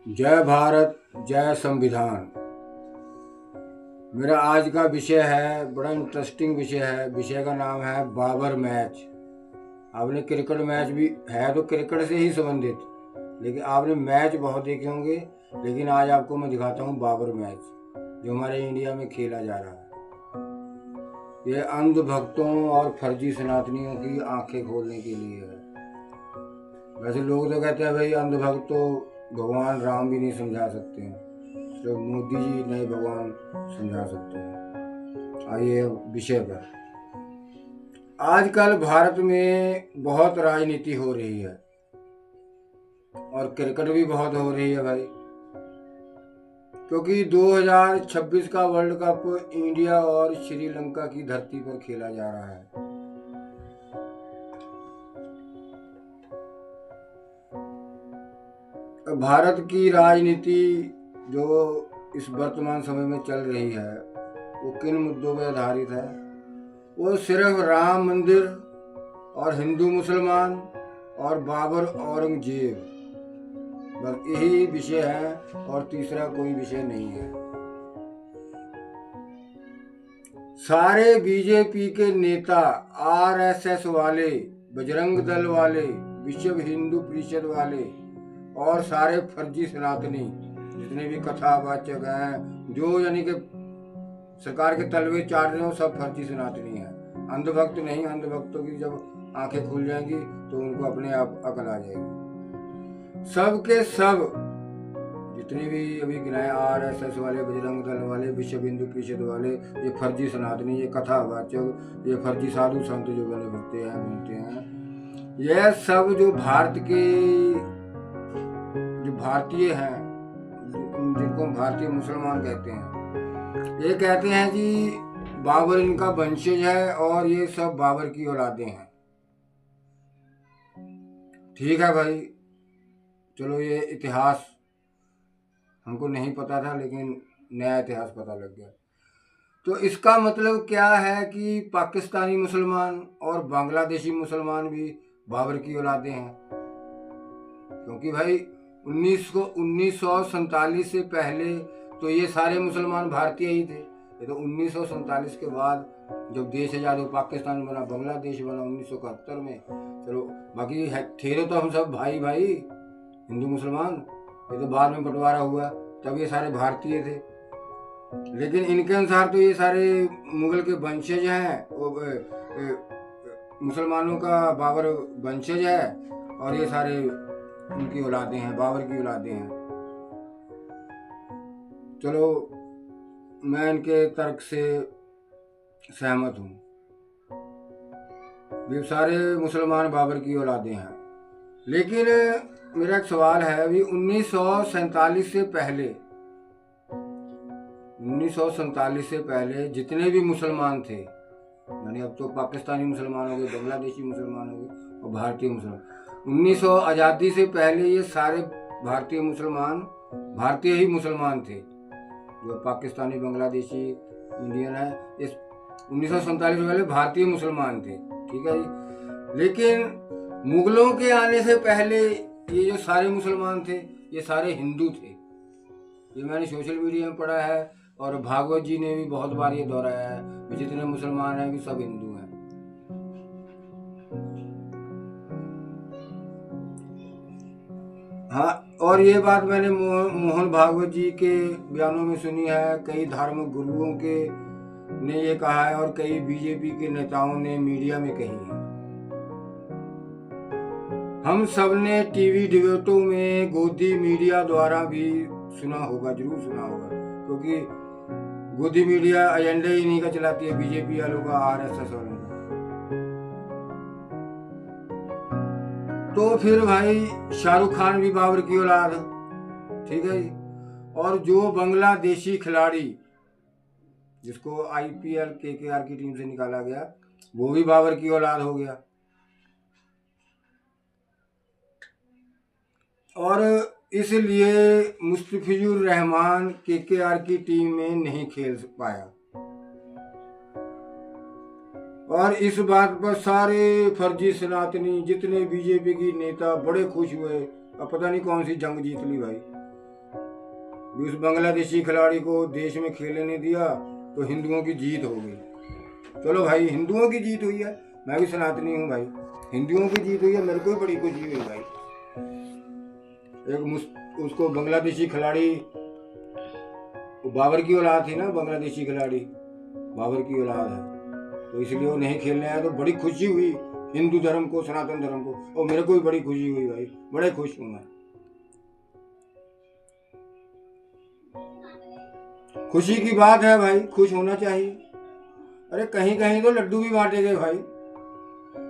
जय भारत, जय संविधान। मेरा आज का विषय है, बड़ा इंटरेस्टिंग विषय है। विषय का नाम है बाबर मैच। आपने क्रिकेट मैच भी है तो क्रिकेट से ही संबंधित, लेकिन आपने मैच बहुत देखे होंगे। लेकिन आज आपको मैं दिखाता हूँ बाबर मैच, जो हमारे इंडिया में खेला जा रहा है। ये अंधभक्तों और फर्जी सनातनियों की आंखें खोलने के लिए है। वैसे लोग तो कहते हैं भाई अंधभक्त तो भगवान राम भी नहीं समझा सकते हैं, तो मोदी जी नए भगवान समझा सकते हैं। आइए विषय पर। आजकल भारत में बहुत राजनीति हो रही है और क्रिकेट भी बहुत हो रही है भाई, क्योंकि 2026 का वर्ल्ड कप इंडिया और श्रीलंका की धरती पर खेला जा रहा है। भारत की राजनीति जो इस वर्तमान समय में चल रही है वो किन मुद्दों पर आधारित है? वो सिर्फ राम मंदिर और हिंदू मुसलमान और बाबर औरंगजेब, बस यही विषय है और तीसरा कोई विषय नहीं है। सारे बीजेपी के नेता, आरएसएस वाले, बजरंग दल वाले, विश्व हिंदू परिषद वाले और सारे फर्जी सनातनी जितने भी कथावाचक हैं, जो यानी कि सरकार के तलवे चाट रहे हो, सब फर्जी सनातनी हैं। अंधभक्त नहीं, अंधभक्तों की जब आंखें खुल जाएंगी तो उनको अपने आप अकल आ जाएगी। सब के सब जितने भी अभी गिनाए, आरएसएस वाले, बजरंग दल वाले, विश्व हिंदू परिषद वाले, ये फर्जी सनातनी, ये कथावाचक, ये फर्जी साधु संत जो बने फिरते हैं, बोलते हैं, यह सब जो भारत के जो भारतीय हैं, जिनको भारतीय मुसलमान कहते हैं, ये कहते हैं जी बाबर इनका वंशज है और ये सब बाबर की औलादे हैं। ठीक है भाई, चलो ये इतिहास हमको नहीं पता था, लेकिन नया इतिहास पता लग गया। तो इसका मतलब क्या है कि पाकिस्तानी मुसलमान और बांग्लादेशी मुसलमान भी बाबर की औलादे हैं, क्योंकि भाई 1947 से पहले तो ये सारे मुसलमान भारतीय ही थे। ये तो 1947 के बाद जब देश आजाद हुआ, पाकिस्तान बना, बांग्लादेश बना 1971 में, चलो बाकी थे तो हम सब भाई भाई हिंदू मुसलमान। ये तो बाद में बंटवारा हुआ, तब ये सारे भारतीय थे। लेकिन इनके अनुसार तो ये सारे मुगल के वंशज हैं, मुसलमानों का बाबर वंशज है और ये सारे उनकी औलादे हैं, बाबर की औलादे हैं। चलो मैं इनके तर्क से सहमत हूँ, ये सारे मुसलमान बाबर की औलादे हैं। लेकिन मेरा एक सवाल है, अभी 1947 से पहले, 1947 से पहले जितने भी मुसलमान थे, यानी अब तो पाकिस्तानी मुसलमान हो गए, बांग्लादेशी मुसलमान हो गए और भारतीय मुसलमान, 1900 आज़ादी से पहले ये सारे भारतीय मुसलमान भारतीय ही मुसलमान थे। जो पाकिस्तानी, बांग्लादेशी, इंडियन है, इस 1947 से पहले भारतीय मुसलमान थे। ठीक है जी। लेकिन मुगलों के आने से पहले ये जो सारे मुसलमान थे ये सारे हिंदू थे। ये मैंने सोशल मीडिया में पढ़ा है और भागवत जी ने भी बहुत बार ये दोहराया है, जितने मुसलमान हैं भी सब हिंदू हैं। हाँ, और ये बात मैंने मोहन भागवत जी के बयानों में सुनी है, कई धार्मिक गुरुओं के ने ये कहा है और कई बीजेपी के नेताओं ने मीडिया में कही है। हम सब ने टीवी डिबेटों में गोदी मीडिया द्वारा भी सुना होगा, जरूर सुना होगा, क्योंकि गोदी मीडिया एजेंडा ही नहीं का चलाती है, बीजेपी वालों का, आरएसएस वालों का। तो फिर भाई शाहरुख खान भी बाबर की औलाद है। ठीक है जी। और जो बांग्लादेशी खिलाड़ी जिसको आईपीएल केकेआर की टीम से निकाला गया, वो भी बाबर की औलाद हो गया। और इसलिए मुस्तफिजुर रहमान केकेआर की टीम में नहीं खेल पाया। और इस बात पर सारे फर्जी सनातनी जितने बीजेपी की नेता बड़े खुश हुए। अब पता नहीं कौन सी जंग जीत ली भाई, उस बांग्लादेशी खिलाड़ी को देश में खेलने नहीं दिया तो हिंदुओं की जीत हो गई। चलो भाई, हिंदुओं की जीत हुई है, मैं भी सनातनी हूँ भाई, हिंदुओं की जीत हुई है, मेरे को भी बड़ी खुशी हुई भाई। एक उसको बांग्लादेशी खिलाड़ी, बाबर की औलाद थी ना, बांग्लादेशी खिलाड़ी बाबर की औलाद है, तो इसलिए वो नहीं खेलने आया, तो बड़ी खुशी हुई हिंदू धर्म को, सनातन धर्म को, और मेरे को भी बड़ी खुशी हुई भाई, बड़े खुश हूँ मैं। खुशी की बात है भाई, खुश होना चाहिए। अरे कहीं कहीं तो लड्डू भी बांटे गए भाई।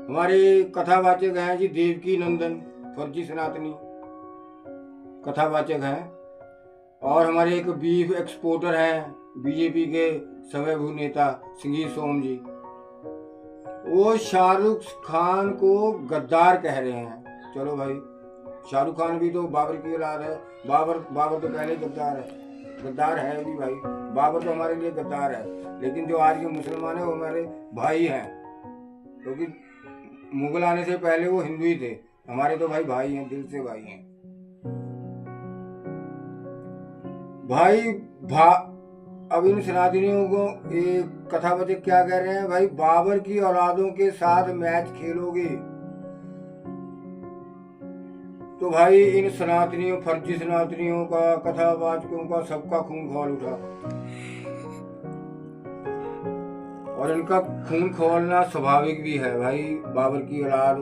हमारे कथावाचक हैं जी देवकी नंदन, फर्जी सनातनी कथावाचक हैं, और हमारे एक बीफ एक्सपोर्टर हैं बीजेपी के स्वयंभू नेता संगीत सोम जी, वो शाहरुख खान को गद्दार कह रहे हैं। चलो भाई, शाहरुख खान भी तो बाबर की औलाद है, बाबर तो पहले गद्दार है भी भाई, बाबर तो हमारे लिए गद्दार है, लेकिन जो आज के मुसलमान है वो हमारे भाई हैं, क्योंकि मुगल आने से पहले वो हिंदू ही थे, हमारे तो भाई हैं, दिल से भाई हैं भाई। अब इन सनातनियों को एक कथावाचक क्या कह रहे हैं भाई, बाबर की औलादों के साथ मैच खेलोगे तो भाई इन सनातनियों, फर्जी सनातनियों का, कथावाचकों का, सबका खून खौल उठा, और इनका खून खोलना स्वाभाविक भी है भाई। बाबर की औलाद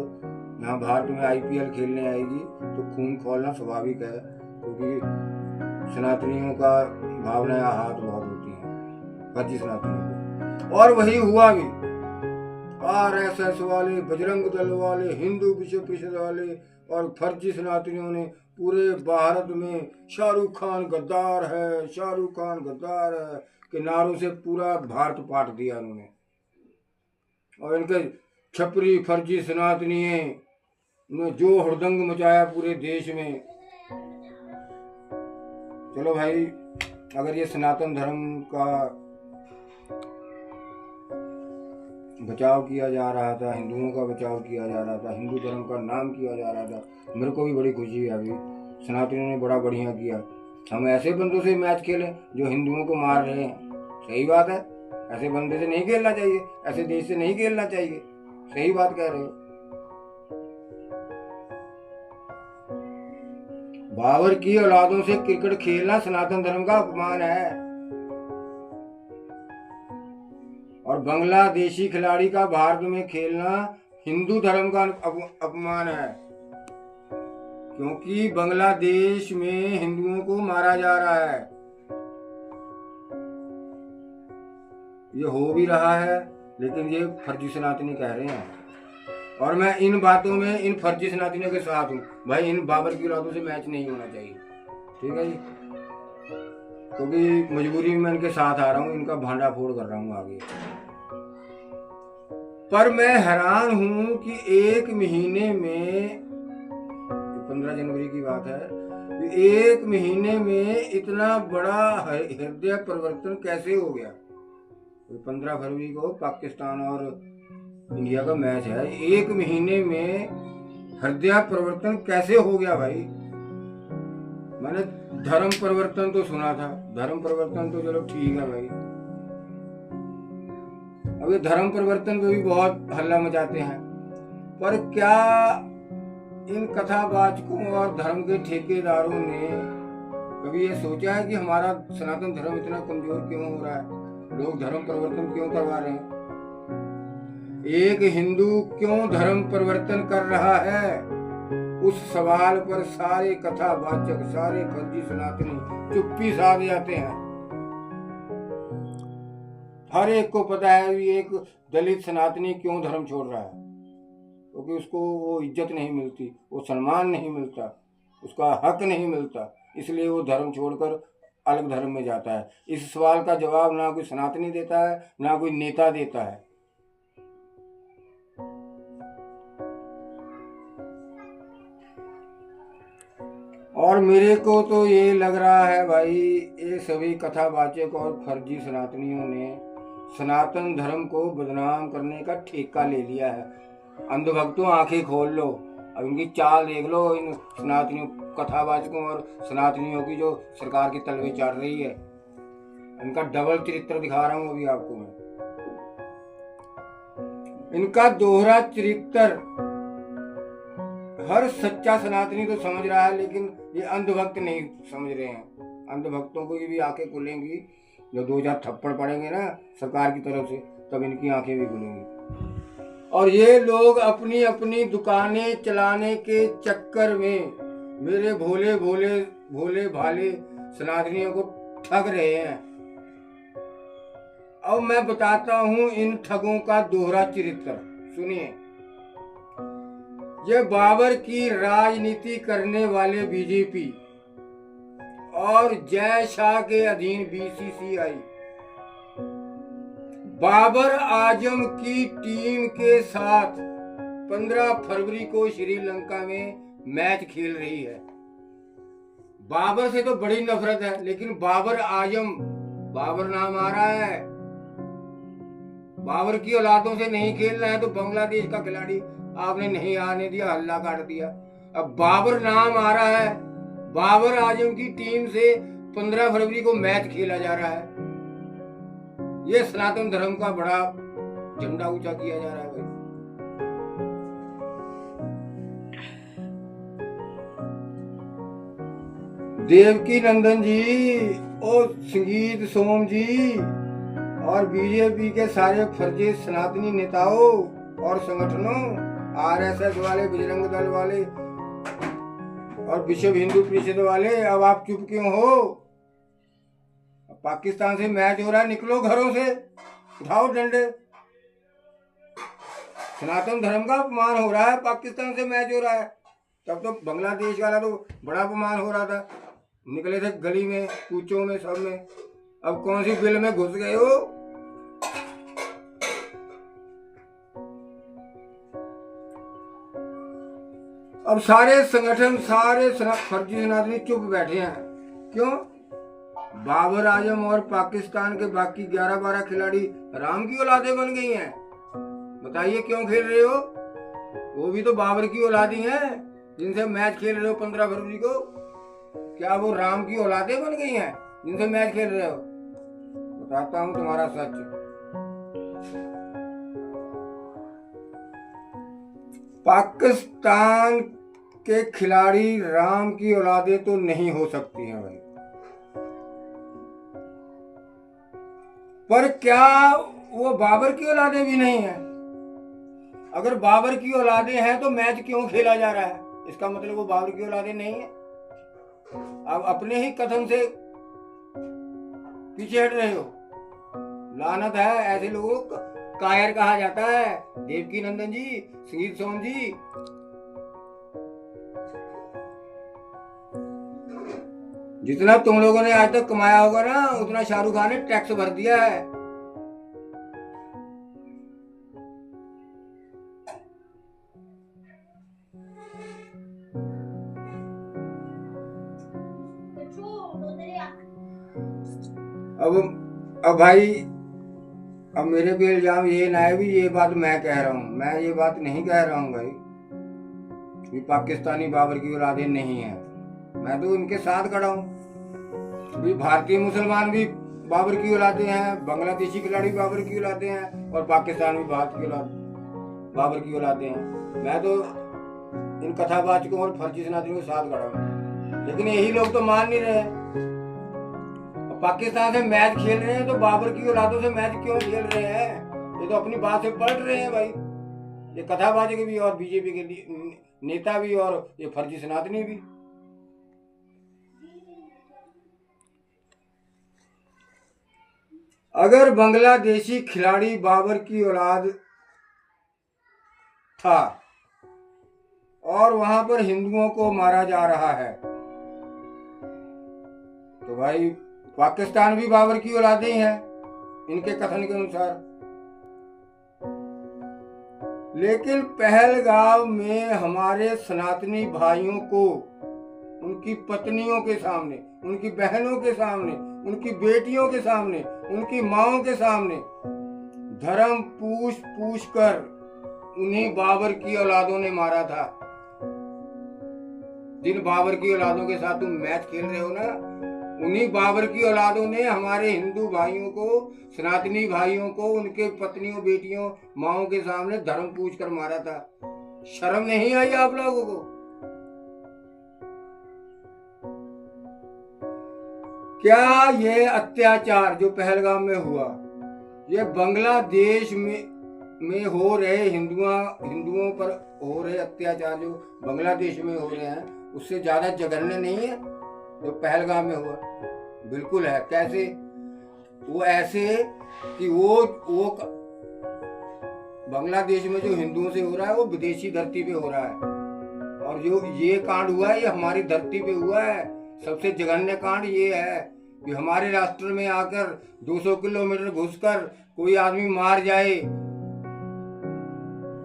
यहाँ भारत में IPL खेलने आएगी तो खून खोलना स्वाभाविक है, क्योंकि सनातनियों का भावनाएं आहत बहुत होती हैं फर्जी सनातनियों को। और वही हुआ भी, RSS वाले, बजरंग दल वाले, हिंदू विश्व परिषद वाले और फर्जी सनातनियों ने पूरे भारत में शाहरुख खान गद्दार है, शाहरुख खान गद्दार है के नारों से पूरा भारत पाट दिया उन्होंने, और इनके छपरी फर्जी सनातनियों ने जो हुड़दंग मचाया पूरे देश में। चलो भाई, अगर ये सनातन धर्म का बचाव किया जा रहा था, हिंदुओं का बचाव किया जा रहा था, हिंदू धर्म का नाम किया जा रहा था, मेरे को भी बड़ी खुशी है अभी, सनातनियों ने बड़ा बढ़िया किया। हम ऐसे बंदों से मैच खेलें जो हिंदुओं को मार रहे हैं, सही बात है, ऐसे बंदे से नहीं खेलना चाहिए, ऐसे देश से नहीं खेलना चाहिए, सही बात कह रहे हो। बाबर की औलादों से क्रिकेट खेलना सनातन धर्म का अपमान है, और बांग्लादेशी खिलाड़ी का भारत में खेलना हिंदू धर्म का अपमान है, क्योंकि बांग्लादेश में हिंदुओं को मारा जा रहा है, ये हो भी रहा है, लेकिन ये फर्जी सनातनी कह रहे हैं, और मैं इन बातों में इन फर्जी सनातनियों के साथ हूँ भाई। इन बाबर की औलादों से मैच नहीं होना चाहिए, ठीक है जी, क्योंकि मजबूरी में मैं इनके साथ आ रहा हूँ, इनका भांडा फोड़ कर रहा हूँ आगे। पर मैं हैरान हूँ कि एक महीने में, 15 जनवरी की बात है, एक महीने में इतना बड़ा हृदय परिवर्तन कैसे हो गया। 15 फरवरी को पाकिस्तान और इंडिया का मैच है, एक महीने में हृदय परिवर्तन कैसे हो गया भाई। मैंने धर्म परिवर्तन तो सुना था, धर्म परिवर्तन तो चलो ठीक है भाई, अब ये धर्म परिवर्तन पे भी बहुत हल्ला मचाते हैं, पर क्या इन कथावाचकों और धर्म के ठेकेदारों ने कभी ये सोचा है कि हमारा सनातन धर्म इतना कमजोर क्यों हो रहा है, लोग धर्म परिवर्तन क्यों करवा रहे हैं, एक हिंदू क्यों धर्म परिवर्तन कर रहा है, उस सवाल पर सारे कथावाचक, सारे फर्जी सनातनी चुप्पी साध जाते हैं। हर एक को पता है कि एक दलित सनातनी क्यों धर्म छोड़ रहा है, क्योंकि उसको वो इज्जत नहीं मिलती, वो सम्मान नहीं मिलता, उसका हक नहीं मिलता, इसलिए वो धर्म छोड़कर अलग धर्म में जाता है। इस सवाल का जवाब ना कोई सनातनी देता है, ना कोई नेता देता है। और मेरे को तो ये लग रहा है भाई, ये सभी कथावाचक और फर्जी सनातनियों ने सनातन धर्म को बदनाम करने का ठेका ले लिया है। अंधभक्तों आंखें खोल लो, अब इनकी चाल देख लो, इन सनातनियों कथावाचकों और सनातनियों की जो सरकार की तलवे चढ़ रही है, इनका डबल चरित्र दिखा रहा हूं अभी आपको मैं। इनका दोहरा चरित्र हर सच्चा सनातनी तो समझ रहा है, लेकिन ये अंधभक्त नहीं समझ रहे हैं। अंधभक्तों को भी आंखें खुलेंगी, जो 2-4 थप्पड़ पड़ेंगे ना सरकार की तरफ से, तब इनकी आंखें भी खुलेंगी। और ये लोग अपनी अपनी दुकानें चलाने के चक्कर में मेरे भोले भोले भोले भाले सनातनियों को ठग रहे हैं। अब मैं बताता हूं इन ठगों का दोहरा चरित्र, सुनिए। ये बाबर की राजनीति करने वाले बीजेपी और जय शाह के अधीन बीसीसीआई बाबर आजम की टीम के साथ 15 फरवरी को श्रीलंका में मैच खेल रही है। बाबर से तो बड़ी नफरत है, लेकिन बाबर आजम, बाबर नाम आ रहा है, बाबर की औलादों से नहीं खेलना है तो बांग्लादेश का खिलाड़ी आपने नहीं आने दिया, हल्ला काट दिया। अब बाबर नाम आ रहा है, बाबर आजम की टीम से 15 फरवरी को मैच खेला जा रहा है। ये सनातन धर्म का बड़ा झंडा ऊंचा किया जा रहा है भाई। देवकी नंदन जी और संगीत सोम जी और बीजेपी के सारे फर्जी सनातनी नेताओं और संगठनों, आरएसएस वाले, बजरंग दल वाले और विश्व हिंदू परिषद वाले, अब आप चुप क्यों हो? पाकिस्तान से मैच हो रहा है, निकलो घरों से, उठाओ डंडे। सनातन धर्म का अपमान हो रहा है, पाकिस्तान से मैच हो रहा है। तब तो बांग्लादेश वाला तो बड़ा अपमान हो रहा था, निकले थे गली में, कूचों में, सब में। अब कौन सी बिल में घुस गए हो? अब सारे संगठन, सारे फर्जी सनातनी चुप बैठे हैं। क्यों? बाबर आजम और पाकिस्तान के बाकी 11-12 खिलाड़ी राम की औलादें बन गई हैं। बताइए क्यों खेल रहे हो? वो भी तो बाबर की औलादी हैं, जिनसे मैच खेल रहे हो 15 फरवरी को। क्या वो राम की औलादें बन गई हैं जिनसे मैच खेल रहे हो? बताता हूं तुम्हारा सच। पाकिस्तान के खिलाड़ी राम की औलादें तो नहीं हो सकती हैं भाई, पर क्या वो बाबर की औलादें भी नहीं है? अगर बाबर की औलादें हैं तो मैच क्यों खेला जा रहा है? इसका मतलब वो बाबर की औलादें नहीं है। अब अपने ही कथन से पीछे हट रहे हो। लानत है ऐसे लोगों को, कायर कहा जाता है। देवकी नंदन जी, संगीत सोम जी, जितना तुम लोगों ने आज तक कमाया होगा ना, उतना शाहरुख खान ने टैक्स भर दिया है। अब भाई, अब मेरे पे इल्जाम ये ना है भी ये बात मैं कह रहा हूं। मैं ये बात नहीं कह रहा हूं भाई कि पाकिस्तानी बाबर की औलादें नहीं है। मैं तो इनके साथ खड़ा हूं। भारतीय मुसलमान भी बाबर की औलादें हैं, बांग्लादेशी खिलाड़ी बाबर की औलादें हैं, और पाकिस्तान भी भारत की बाबर की औलादें हैं। मैं तो इन कथावाचकों और फर्जी सनातनियों के साथ खड़ा हूं, लेकिन यही लोग तो मान नहीं रहे। पाकिस्तान से मैच खेल रहे हैं तो बाबर की औलादों से मैच क्यों खेल रहे हैं? ये तो अपनी बात से पलट रहे हैं भाई। ये कथावाचक भी और बीजेपी के नेता भी और ये फर्जी सनातनी भी। अगर बांग्लादेशी खिलाड़ी बाबर की औलाद था और वहां पर हिंदुओं को मारा जा रहा है, तो भाई पाकिस्तान भी बाबर की औलादें हैं इनके कथन के अनुसार। लेकिन पहलगाम में हमारे सनातनी भाइयों को उनकी पत्नियों के सामने, उनकी बहनों के सामने, उनकी बेटियों के सामने, उनकी माओं के सामने धर्म पूछ कर उन्हीं बाबर की औलादों ने मारा था। जिन बाबर की औलादों के साथ तुम मैच खेल रहे हो ना, उन्हीं बाबर की औलादों ने हमारे हिंदू भाइयों को, सनातनी भाइयों को, उनके पत्नियों, बेटियों, माओ के सामने धर्म पूछ कर मारा था। शर्म नहीं आई आप लोगों को? क्या ये अत्याचार जो पहलगाम में हुआ, ये बांग्लादेश में हो रहे हिंदुओं पर हो रहे अत्याचार जो बांग्लादेश में हो रहे हैं, उससे ज्यादा जघन्य नहीं है जो पहलगाम में हुआ? बिल्कुल है। कैसे? वो ऐसे कि वो बांग्लादेश में जो हिंदुओं से हो रहा है वो विदेशी धरती पे हो रहा है, और जो ये कांड हुआ है ये हमारी धरती पे हुआ है। सबसे जघन्य कांड ये है कि हमारे राष्ट्र में आकर 200 किलोमीटर घुसकर कोई आदमी मार जाए।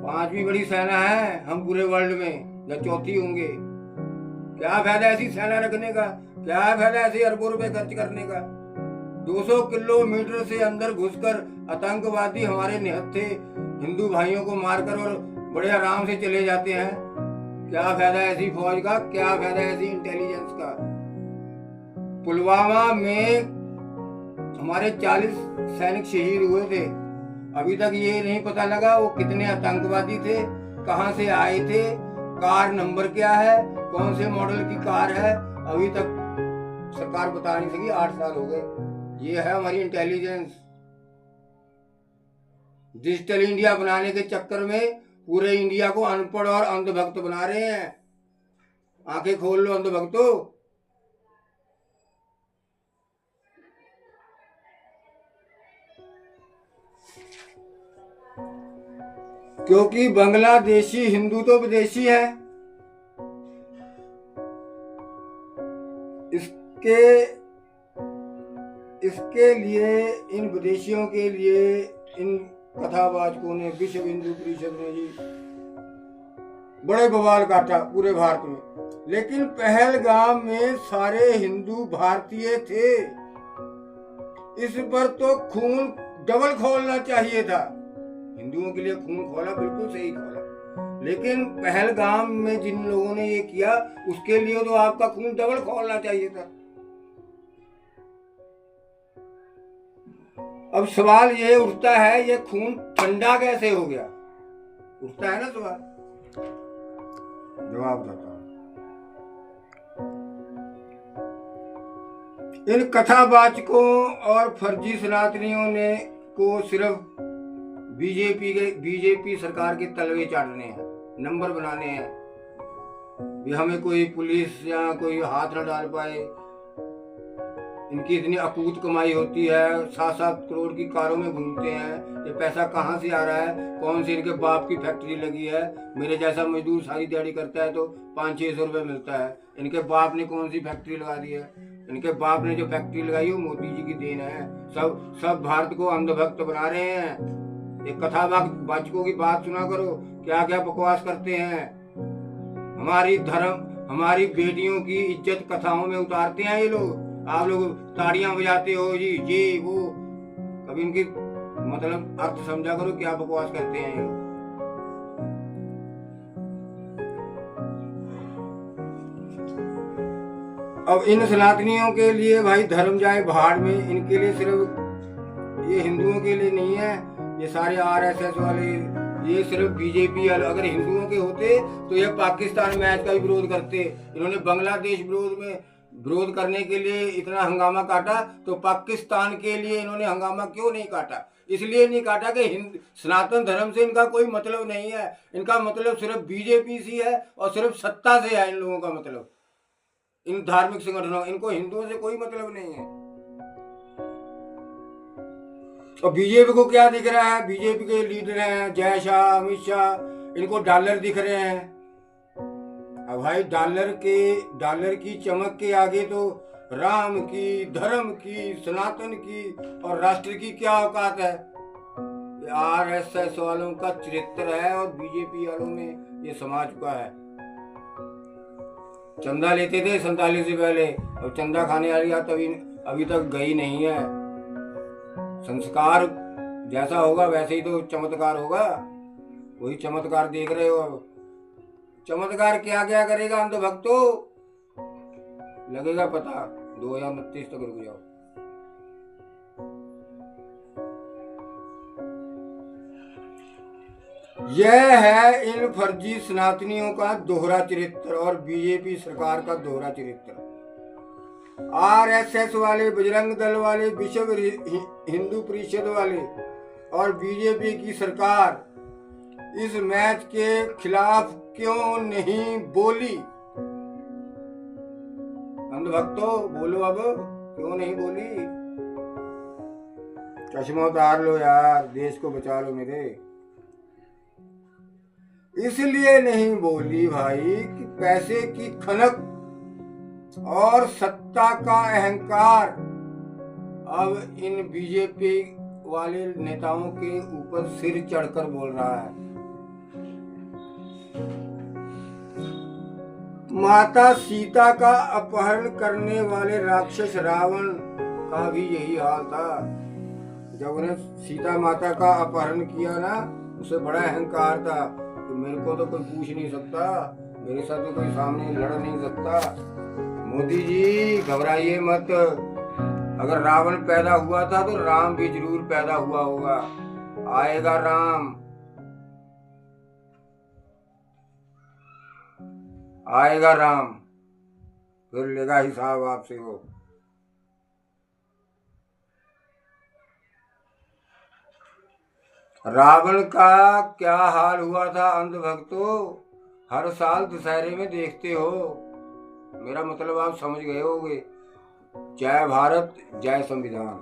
5वीं बड़ी सेना है हम पूरे वर्ल्ड में, या 4थी होंगे। क्या फायदा ऐसी सेना रखने का? क्या फायदा ऐसे अरबों रुपए खर्च करने का? 200 किलोमीटर से अंदर घुसकर आतंकवादी हमारे निहत्थे हिंदू भाइयों को मारकर और बड़े आराम से चले जाते हैं। क्या फायदा ऐसी फौज का? क्या फायदा ऐसी इंटेलिजेंस का? पुलवामा में हमारे 40 सैनिक शहीद हुए थे। अभी तक ये नहीं पता लगा वो कितने आतंकवादी थे, कहां से आए थे, कार नंबर क्या है, कौन से मॉडल की कार है, अभी तक सरकार बता नहीं सकी। 8 साल हो गए। ये है हमारी इंटेलिजेंस। डिजिटल इंडिया बनाने के चक्कर में पूरे इंडिया को अनपढ़ और अंधभक्त बना रहे हैं। आंखें खोल लो अंधभक्तों। क्योंकि बांग्लादेशी हिंदू तो विदेशी है। इसके लिए इन विदेशियों के लिए इन कथावाचकों ने, विश्व हिंदू परिषद ने जी बड़े बवाल काटा पूरे भारत में। लेकिन पहलगाम में सारे हिंदू भारतीय थे। इस पर तो खून डबल खोलना चाहिए था। हिंदुओं के लिए खून खोला, बिल्कुल सही खोला, लेकिन पहलगाम में जिन लोगों ने ये किया उसके लिए तो आपका खून डबल खोलना चाहिए था। अब सवाल ये उठता है, ये खून ठंडा कैसे हो गया? उठता है ना सवाल। जवाब देता हूं। इन कथावाचकों और फर्जी सनातनियों ने को सिर्फ बीजेपी सरकार के तलवे चाटने हैं, नंबर बनाने हैं भी हमें कोई पुलिस या कोई हाथ न डाल पाए। इनकी इतनी अकूत कमाई होती है, 7-7 करोड़ की कारों में घूमते हैं। ये पैसा कहाँ से आ रहा है? कौन सी इनके बाप की फैक्ट्री लगी है? मेरे जैसा मजदूर सारी दिहाड़ी करता है तो 500-600 रुपये मिलता है। इनके बाप ने कौन सी फैक्ट्री लगा दी है? इनके बाप ने जो फैक्ट्री लगाई वो मोदी जी की देन है। सब भारत को अंधभक्त बना रहे हैं। एक कथावाचकों की बात सुना करो, क्या क्या बकवास करते हैं। हमारी धर्म, हमारी बेटियों की इज्जत कथाओं में उतारते हैं ये लोग। आप लोग ताड़ियां बजाते हो जी, ये वो। कभी इनकी मतलब अर्थ समझा करो, क्या बकवास करते हैं ये। अब इन सनातनियों के लिए भाई धर्म जाए भाड़ में। इनके लिए सिर्फ ये हिंदुओं के लिए नहीं है, ये सारे आरएसएस वाले, ये सिर्फ बीजेपी। अगर हिंदुओं के होते तो ये पाकिस्तान मैच का भी विरोध करते। इन्होंने बांग्लादेश विरोध करने के लिए इतना हंगामा काटा, तो पाकिस्तान के लिए इन्होंने हंगामा क्यों नहीं काटा? इसलिए नहीं काटा कि सनातन धर्म से इनका कोई मतलब नहीं है। इनका मतलब सिर्फ बीजेपी से है और सिर्फ सत्ता से है। इन लोगों का मतलब, इन धार्मिक संगठनों, इनको हिंदुओं से कोई मतलब नहीं है। और बीजेपी को क्या दिख रहा है? बीजेपी के लीडर हैं जय शाह, अमित शाह, इनको डॉलर दिख रहे हैं। अब भाई डॉलर की चमक के आगे तो राम की, धर्म की, सनातन की और राष्ट्र की क्या औकात है? आरएसएस वालों का चरित्र है और बीजेपी वालों में ये समा चुका है। चंदा लेते थे 47 से पहले, और चंदा खाने वाली अभी तक गई नहीं है। संस्कार जैसा होगा वैसे ही तो चमत्कार होगा। वही चमत्कार देख रहे हो। अब चमत्कार क्या क्या करेगा अंधभक्तों? लगेगा पता, 2029 तक रुक जाओ। यह है इन फर्जी सनातनियों का दोहरा चरित्र और बीजेपी सरकार का दोहरा चरित्र। आरएसएस वाले, बजरंग दल वाले, विश्व हिंदू परिषद वाले और बीजेपी की सरकार इस मैच के खिलाफ क्यों नहीं बोली? अंधभक्तों बोलो, अब क्यों नहीं बोली? चश्मा उतार लो यार, देश को बचा लो मेरे। इसलिए नहीं बोली भाई कि पैसे की खनक और सत्ता का अहंकार अब इन बीजेपी वाले नेताओं के ऊपर सिर चढ़कर बोल रहा है। माता सीता का अपहरण करने वाले राक्षस रावण का भी यही हाल था। जब उन्हें सीता माता का अपहरण किया ना, उसे बड़ा अहंकार था कि मेरे को तो कोई पूछ नहीं सकता, मेरे साथ तो कोई सामने लड़ नहीं सकता। मोदी जी घबराइए मत, अगर रावण पैदा हुआ था तो राम भी जरूर पैदा हुआ होगा। आएगा राम, आएगा राम, फिर लेगा हिसाब आपसे वो। रावण का क्या हाल हुआ था अंधभक्तों, हर साल दशहरे में देखते हो। मेरा मतलब आप समझ गए होंगे। जय भारत, जय संविधान।